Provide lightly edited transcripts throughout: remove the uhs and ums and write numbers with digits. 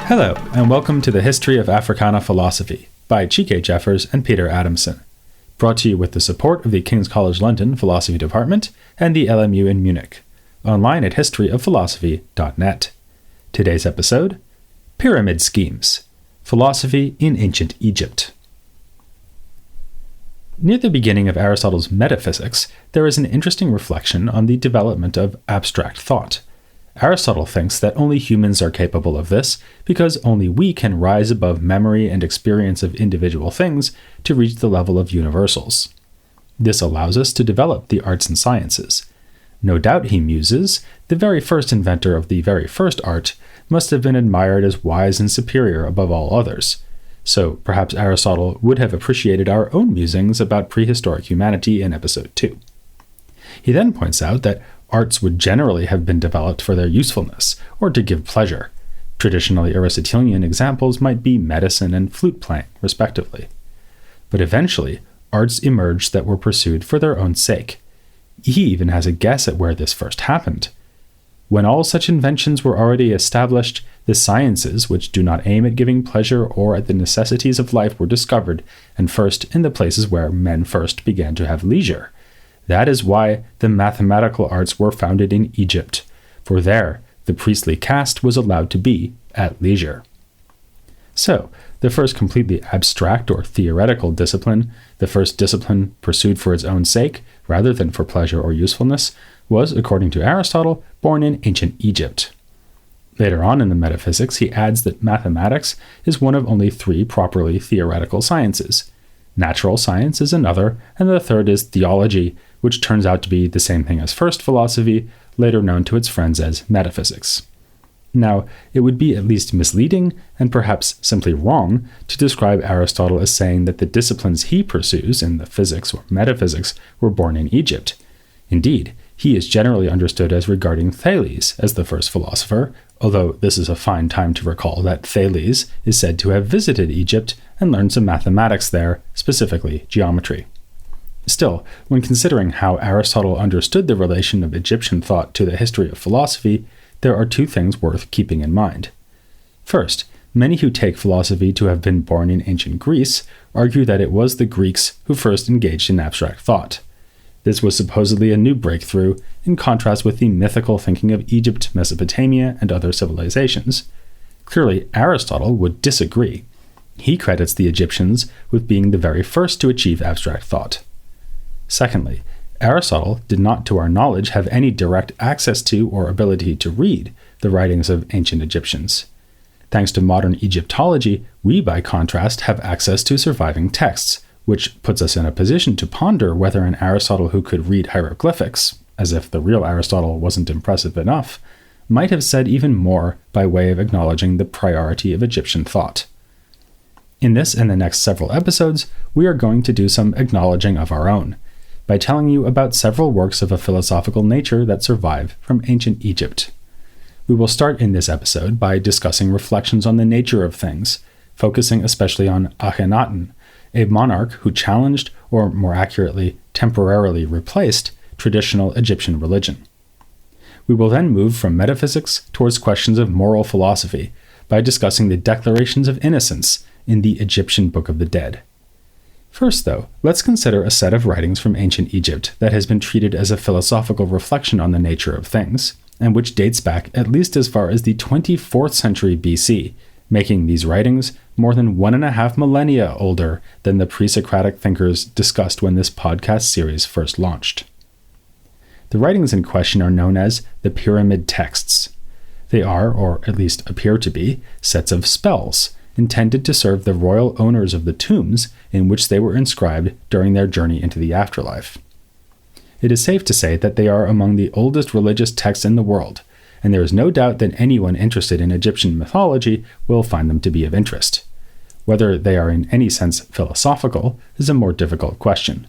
Hello, and welcome to the History of Africana Philosophy by Chike Jeffers and Peter Adamson, brought to you with the support of the King's College London Philosophy Department and the LMU in Munich, online at historyofphilosophy.net. Today's episode, Pyramid Schemes, Philosophy in Ancient Egypt. Near the beginning of Aristotle's Metaphysics, there is an interesting reflection on the development of abstract thought. Aristotle thinks that only humans are capable of this because only we can rise above memory and experience of individual things to reach the level of universals. This allows us to develop the arts and sciences. No doubt, he muses, the very first inventor of the very first art must have been admired as wise and superior above all others. So perhaps Aristotle would have appreciated our own musings about prehistoric humanity in episode 2. He then points out that arts would generally have been developed for their usefulness, or to give pleasure. Traditionally Aristotelian examples might be medicine and flute playing, respectively. But eventually, arts emerged that were pursued for their own sake. He even has a guess at where this first happened. When all such inventions were already established, the sciences, which do not aim at giving pleasure or at the necessities of life, were discovered, and first in the places where men first began to have leisure. That is why the mathematical arts were founded in Egypt, for there the priestly caste was allowed to be at leisure. So, the first completely abstract or theoretical discipline, the first discipline pursued for its own sake, rather than for pleasure or usefulness, was, according to Aristotle, born in ancient Egypt. Later on in the Metaphysics, he adds that mathematics is one of only 3 properly theoretical sciences. Natural science is another, and the third is theology, which turns out to be the same thing as first philosophy, later known to its friends as metaphysics. Now, it would be at least misleading, and perhaps simply wrong, to describe Aristotle as saying that the disciplines he pursues in the physics or metaphysics were born in Egypt. Indeed, he is generally understood as regarding Thales as the first philosopher, although this is a fine time to recall that Thales is said to have visited Egypt and learned some mathematics there, specifically geometry. Still, when considering how Aristotle understood the relation of Egyptian thought to the history of philosophy, there are 2 things worth keeping in mind. First, many who take philosophy to have been born in ancient Greece argue that it was the Greeks who first engaged in abstract thought. This was supposedly a new breakthrough, in contrast with the mythical thinking of Egypt, Mesopotamia, and other civilizations. Clearly, Aristotle would disagree. He credits the Egyptians with being the very first to achieve abstract thought. Secondly, Aristotle did not, to our knowledge, have any direct access to or ability to read the writings of ancient Egyptians. Thanks to modern Egyptology, we, by contrast, have access to surviving texts, which puts us in a position to ponder whether an Aristotle who could read hieroglyphics, as if the real Aristotle wasn't impressive enough, might have said even more by way of acknowledging the priority of Egyptian thought. In this and the next several episodes, we are going to do some acknowledging of our own, by telling you about several works of a philosophical nature that survive from ancient Egypt. We will start in this episode by discussing reflections on the nature of things, focusing especially on Akhenaten, a monarch who challenged, or more accurately, temporarily replaced, traditional Egyptian religion. We will then move from metaphysics towards questions of moral philosophy by discussing the declarations of innocence in the Egyptian Book of the Dead. First, though, let's consider a set of writings from ancient Egypt that has been treated as a philosophical reflection on the nature of things, and which dates back at least as far as the 24th century BC, making these writings more than 1.5 millennia older than the pre-Socratic thinkers discussed when this podcast series first launched. The writings in question are known as the Pyramid Texts. They are, or at least appear to be, sets of spells, intended to serve the royal owners of the tombs in which they were inscribed during their journey into the afterlife. It is safe to say that they are among the oldest religious texts in the world, and there is no doubt that anyone interested in Egyptian mythology will find them to be of interest. Whether they are in any sense philosophical is a more difficult question.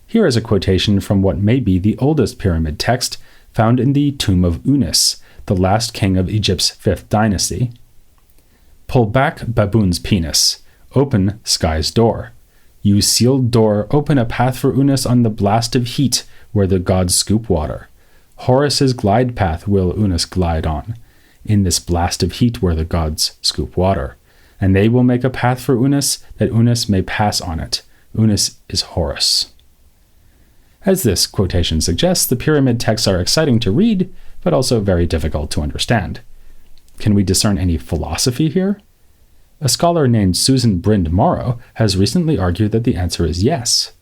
Here is a quotation from what may be the oldest pyramid text found in the tomb of Unis, the last king of Egypt's 5th dynasty. Pull back baboon's penis. Open sky's door. You sealed door, open a path for Unis on the blast of heat where the gods scoop water. Horus's glide path will Unis glide on. in this blast of heat where the gods scoop water. And they will make a path for Unas, that Unas may pass on it. Unas is Horus. As this quotation suggests, the pyramid texts are exciting to read, but also very difficult to understand. Can we discern any philosophy here? A scholar named Susan Brind Morrow has recently argued that the answer is yes.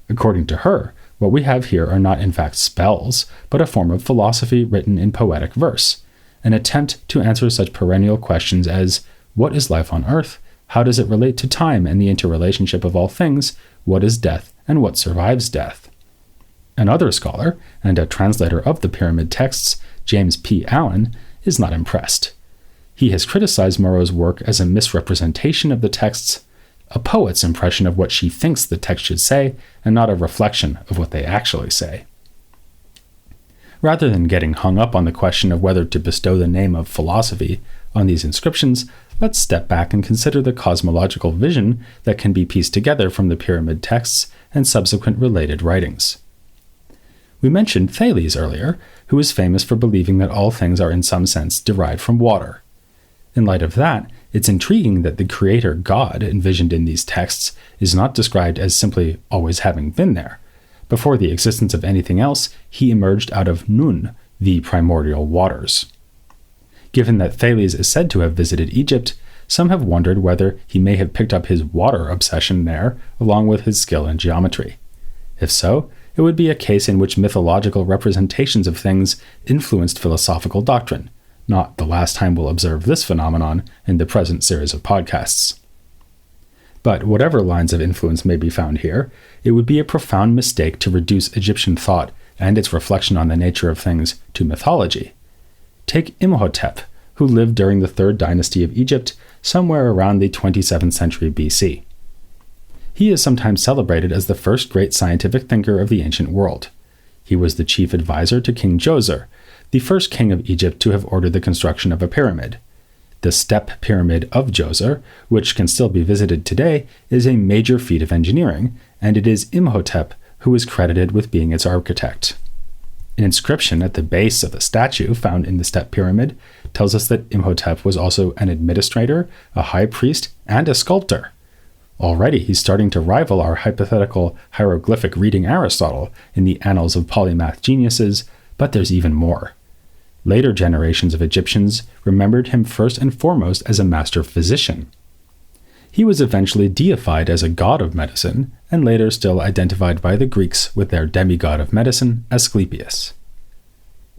According to her, what we have here are not in fact spells, but a form of philosophy written in poetic verse, an attempt to answer such perennial questions as, what is life on earth? How does it relate to time and the interrelationship of all things? What is death, and what survives death? Another scholar, and a translator of the pyramid texts, James P. Allen, is not impressed. He has criticized Morrow's work as a misrepresentation of the texts, a poet's impression of what she thinks the text should say, and not a reflection of what they actually say. Rather than getting hung up on the question of whether to bestow the name of philosophy on these inscriptions, let's step back and consider the cosmological vision that can be pieced together from the pyramid texts and subsequent related writings. We mentioned Thales earlier, who is famous for believing that all things are in some sense derived from water. In light of that, it's intriguing that the creator God envisioned in these texts is not described as simply always having been there. Before the existence of anything else, he emerged out of Nun, the primordial waters. Given that Thales is said to have visited Egypt, some have wondered whether he may have picked up his water obsession there along with his skill in geometry. If so, it would be a case in which mythological representations of things influenced philosophical doctrine, not the last time we'll observe this phenomenon in the present series of podcasts. But whatever lines of influence may be found here, it would be a profound mistake to reduce Egyptian thought and its reflection on the nature of things to mythology. Take Imhotep, who lived during the 3rd dynasty of Egypt, somewhere around the 27th century BC. He is sometimes celebrated as the first great scientific thinker of the ancient world. He was the chief advisor to King Djoser, the first king of Egypt to have ordered the construction of a pyramid. The step pyramid of Djoser, which can still be visited today, is a major feat of engineering, and it is Imhotep who is credited with being its architect. An inscription at the base of the statue found in the step pyramid tells us that Imhotep was also an administrator, a high priest, and a sculptor. Already he's starting to rival our hypothetical hieroglyphic reading Aristotle in the annals of polymath geniuses, but there's even more. Later generations of Egyptians remembered him first and foremost as a master physician. He was eventually deified as a god of medicine, and later still identified by the Greeks with their demigod of medicine, Asclepius.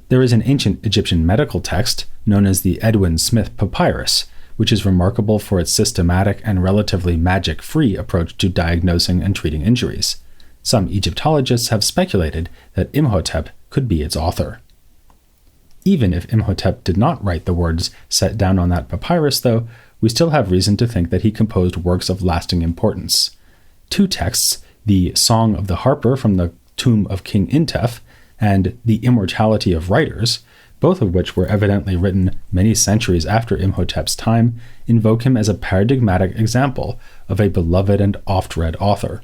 There is an ancient Egyptian medical text known as the Edwin Smith Papyrus, which is remarkable for its systematic and relatively magic-free approach to diagnosing and treating injuries. Some Egyptologists have speculated that Imhotep could be its author. Even if Imhotep did not write the words set down on that papyrus, though, we still have reason to think that he composed works of lasting importance. 2 texts, the Song of the Harper from the tomb of King Intef and the Immortality of Writers, both of which were evidently written many centuries after Imhotep's time, invoke him as a paradigmatic example of a beloved and oft-read author.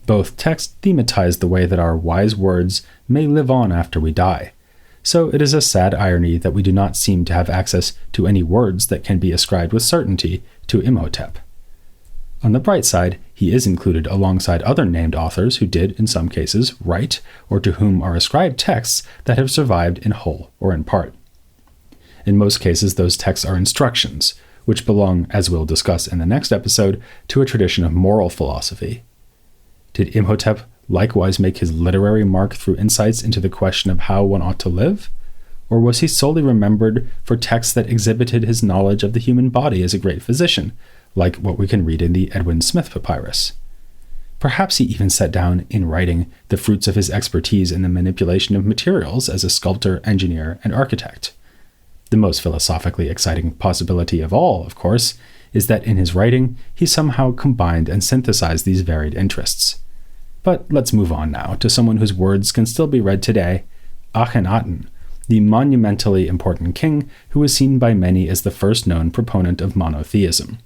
Both texts thematize the way that our wise words may live on after we die. So it is a sad irony that we do not seem to have access to any words that can be ascribed with certainty to Imhotep. On the bright side, he is included alongside other named authors who did, in some cases, write, or to whom are ascribed texts that have survived in whole or in part. In most cases, those texts are instructions, which belong, as we'll discuss in the next episode, to a tradition of moral philosophy. Did Imhotep likewise make his literary mark through insights into the question of how one ought to live? Or was he solely remembered for texts that exhibited his knowledge of the human body as a great physician, like what we can read in the Edwin Smith Papyrus? Perhaps he even set down in writing the fruits of his expertise in the manipulation of materials as a sculptor, engineer, and architect. The most philosophically exciting possibility of all, of course, is that in his writing he somehow combined and synthesized these varied interests. But let's move on now to someone whose words can still be read today, Akhenaten, the monumentally important king who was seen by many as the first known proponent of monotheism.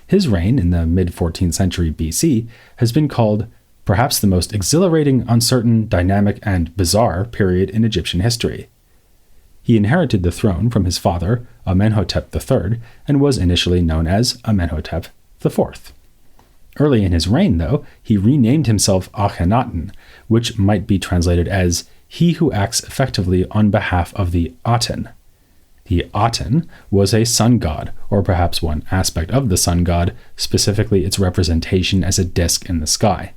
His reign in the mid-14th century BC has been called perhaps the most exhilarating, uncertain, dynamic, and bizarre period in Egyptian history. He inherited the throne from his father, Imhotep III, and was initially known as Imhotep IV. Early in his reign, though, he renamed himself Akhenaten, which might be translated as he who acts effectively on behalf of the Aten. The Aten was a sun god, or perhaps one aspect of the sun god, specifically its representation as a disk in the sky.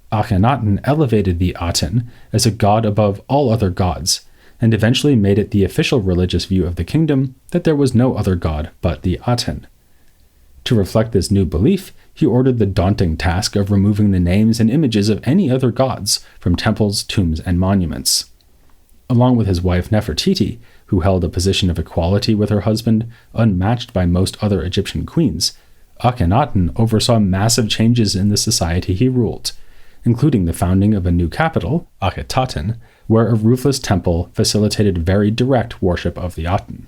Akhenaten elevated the Aten as a god above all other gods, and eventually made it the official religious view of the kingdom that there was no other god but the Aten. To reflect this new belief, he ordered the daunting task of removing the names and images of any other gods from temples, tombs, and monuments. Along with his wife Nefertiti, who held a position of equality with her husband, unmatched by most other Egyptian queens, Akhenaten oversaw massive changes in the society he ruled, including the founding of a new capital, Akhenaten, where a roofless temple facilitated very direct worship of the Aten.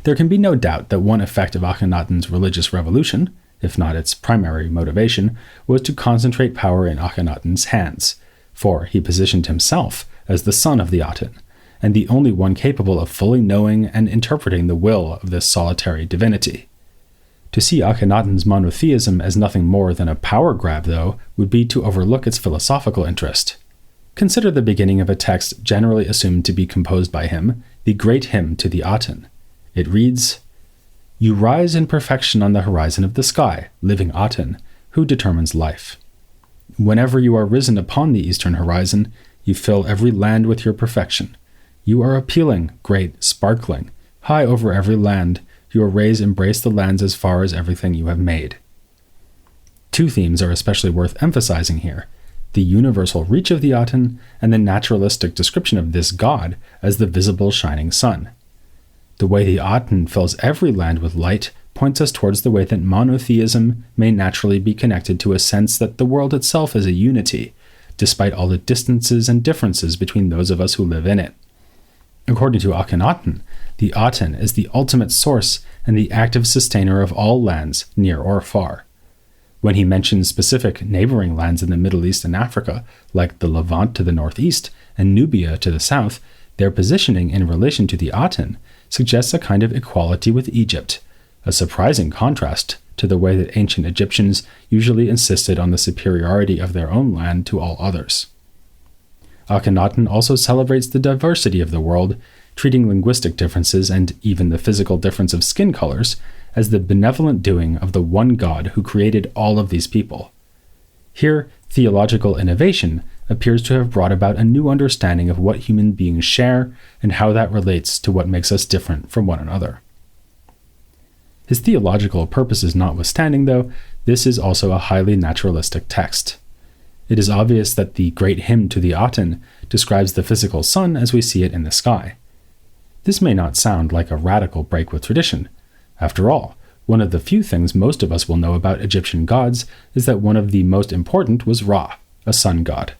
There can be no doubt that one effect of Akhenaten's religious revolution, if not its primary motivation, was to concentrate power in Akhenaten's hands, for he positioned himself as the son of the Aten, and the only one capable of fully knowing and interpreting the will of this solitary divinity. To see Akhenaten's monotheism as nothing more than a power grab, though, would be to overlook its philosophical interest. Consider the beginning of a text generally assumed to be composed by him, the Great Hymn to the Aten. It reads, "You rise in perfection on the horizon of the sky, living Aten, who determines life. Whenever you are risen upon the eastern horizon, you fill every land with your perfection. You are appealing, great, sparkling, high over every land. Your rays embrace the lands as far as everything you have made." Two themes are especially worth emphasizing here: the universal reach of the Aten and the naturalistic description of this god as the visible shining sun. The way the Aten fills every land with light points us towards the way that monotheism may naturally be connected to a sense that the world itself is a unity, despite all the distances and differences between those of us who live in it. According to Akhenaten, the Aten is the ultimate source and the active sustainer of all lands, near or far. When he mentions specific neighboring lands in the Middle East and Africa, like the Levant to the northeast and Nubia to the south, their positioning in relation to the Aten suggests a kind of equality with Egypt, a surprising contrast to the way that ancient Egyptians usually insisted on the superiority of their own land to all others. Akhenaten also celebrates the diversity of the world, treating linguistic differences and even the physical difference of skin colors as the benevolent doing of the one God who created all of these people. Here, theological innovation appears to have brought about a new understanding of what human beings share and how that relates to what makes us different from one another. His theological purposes notwithstanding, though, this is also a highly naturalistic text. It is obvious that the Great Hymn to the Aten describes the physical sun as we see it in the sky. This may not sound like a radical break with tradition. After all, one of the few things most of us will know about Egyptian gods is that one of the most important was Ra, a sun god.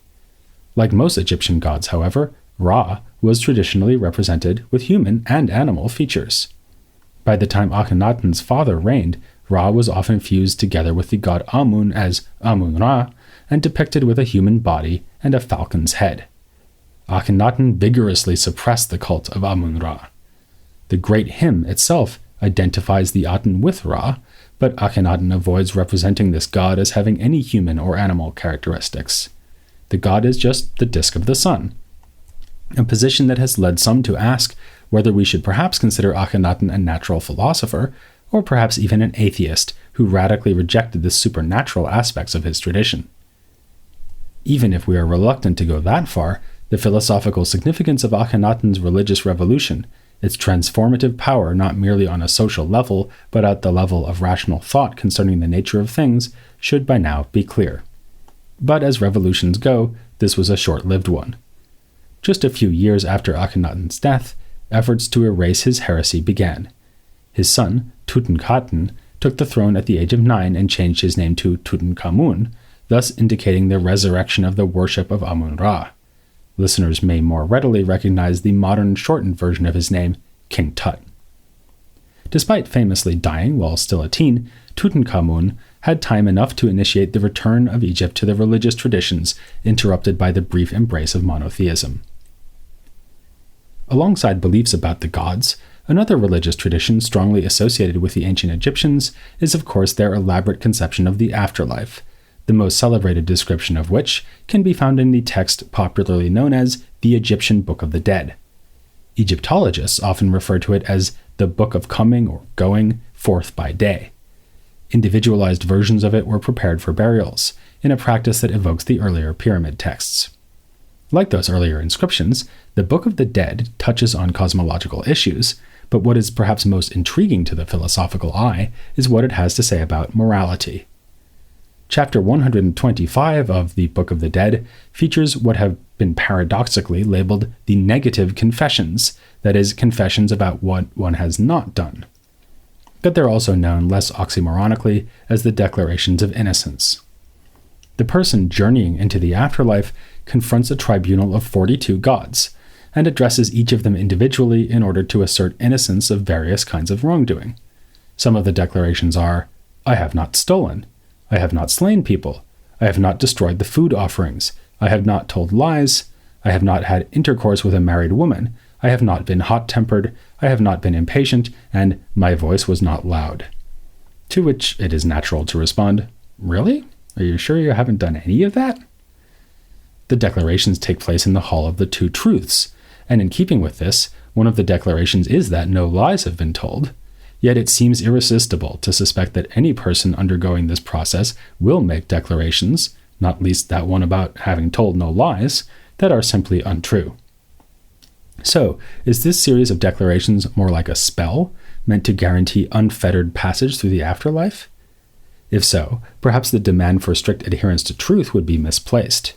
Like most Egyptian gods, however, Ra was traditionally represented with human and animal features. By the time Akhenaten's father reigned, Ra was often fused together with the god Amun as Amun-Ra and depicted with a human body and a falcon's head. Akhenaten vigorously suppressed the cult of Amun-Ra. The Great Hymn itself identifies the Aten with Ra, but Akhenaten avoids representing this god as having any human or animal characteristics. The god is just the disk of the sun, a position that has led some to ask whether we should perhaps consider Akhenaten a natural philosopher, or perhaps even an atheist who radically rejected the supernatural aspects of his tradition. Even if we are reluctant to go that far, the philosophical significance of Akhenaten's religious revolution, its transformative power not merely on a social level, but at the level of rational thought concerning the nature of things, should by now be clear. But as revolutions go, this was a short-lived one. Just a few years after Akhenaten's death, efforts to erase his heresy began. His son, Tutankhaten, took the throne at the age of 9 and changed his name to Tutankhamun, thus indicating the resurrection of the worship of Amun-Ra. Listeners may more readily recognize the modern shortened version of his name, King Tut. Despite famously dying while still a teen, Tutankhamun had time enough to initiate the return of Egypt to the religious traditions interrupted by the brief embrace of monotheism. Alongside beliefs about the gods, another religious tradition strongly associated with the ancient Egyptians is, of course, their elaborate conception of the afterlife, the most celebrated description of which can be found in the text popularly known as the Egyptian Book of the Dead. Egyptologists often refer to it as the Book of Coming or Going Forth by Day. Individualized versions of it were prepared for burials, in a practice that evokes the earlier pyramid texts. Like those earlier inscriptions, the Book of the Dead touches on cosmological issues, but what is perhaps most intriguing to the philosophical eye is what it has to say about morality. Chapter 125 of the Book of the Dead features what have been paradoxically labeled the negative confessions, that is, confessions about what one has not done. But they're also known less oxymoronically as the declarations of innocence. The person journeying into the afterlife confronts a tribunal of 42 gods, and addresses each of them individually in order to assert innocence of various kinds of wrongdoing. Some of the declarations are, I have not stolen, I have not slain people, I have not destroyed the food offerings, I have not told lies, I have not had intercourse with a married woman, I have not been hot-tempered, I have not been impatient, and my voice was not loud. To which it is natural to respond, really? Are you sure you haven't done any of that? The declarations take place in the Hall of the Two Truths, and in keeping with this, one of the declarations is that no lies have been told. Yet it seems irresistible to suspect that any person undergoing this process will make declarations, not least that one about having told no lies, that are simply untrue. So, is this series of declarations more like a spell, meant to guarantee unfettered passage through the afterlife? If so, perhaps the demand for strict adherence to truth would be misplaced.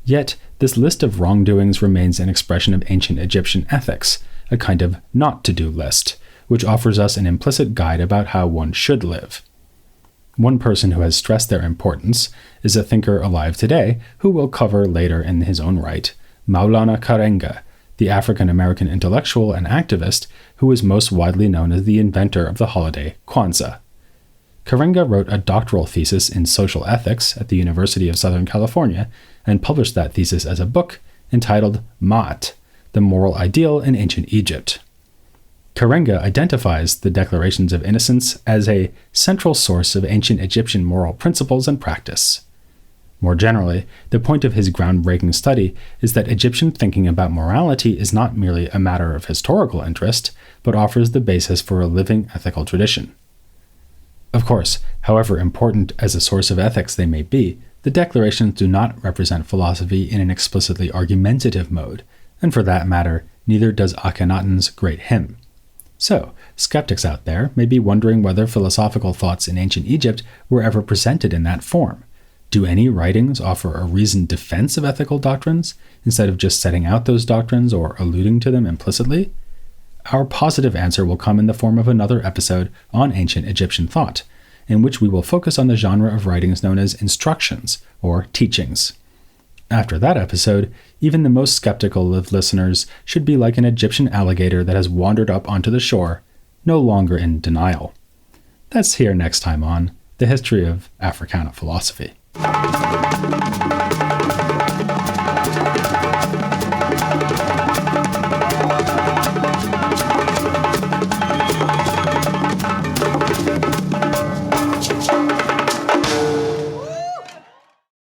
Yet, this list of wrongdoings remains an expression of ancient Egyptian ethics, a kind of not-to-do list, which offers us an implicit guide about how one should live. One person who has stressed their importance is a thinker alive today who we'll cover later in his own right, Maulana Karenga, the African-American intellectual and activist who is most widely known as the inventor of the holiday Kwanzaa. Karenga wrote a doctoral thesis in social ethics at the University of Southern California and published that thesis as a book entitled Ma'at, The Moral Ideal in Ancient Egypt. Karenga identifies the declarations of innocence as a central source of ancient Egyptian moral principles and practice. More generally, the point of his groundbreaking study is that Egyptian thinking about morality is not merely a matter of historical interest, but offers the basis for a living ethical tradition. Of course, however important as a source of ethics they may be, the declarations do not represent philosophy in an explicitly argumentative mode, and for that matter, neither does Akhenaten's great hymn. So, skeptics out there may be wondering whether philosophical thoughts in ancient Egypt were ever presented in that form. Do any writings offer a reasoned defense of ethical doctrines, instead of just setting out those doctrines or alluding to them implicitly? Our positive answer will come in the form of another episode on ancient Egyptian thought, in which we will focus on the genre of writings known as instructions, or teachings. After that episode, even the most skeptical of listeners should be like an Egyptian alligator that has wandered up onto the shore, no longer in denial. That's here next time on The History of Africana Philosophy.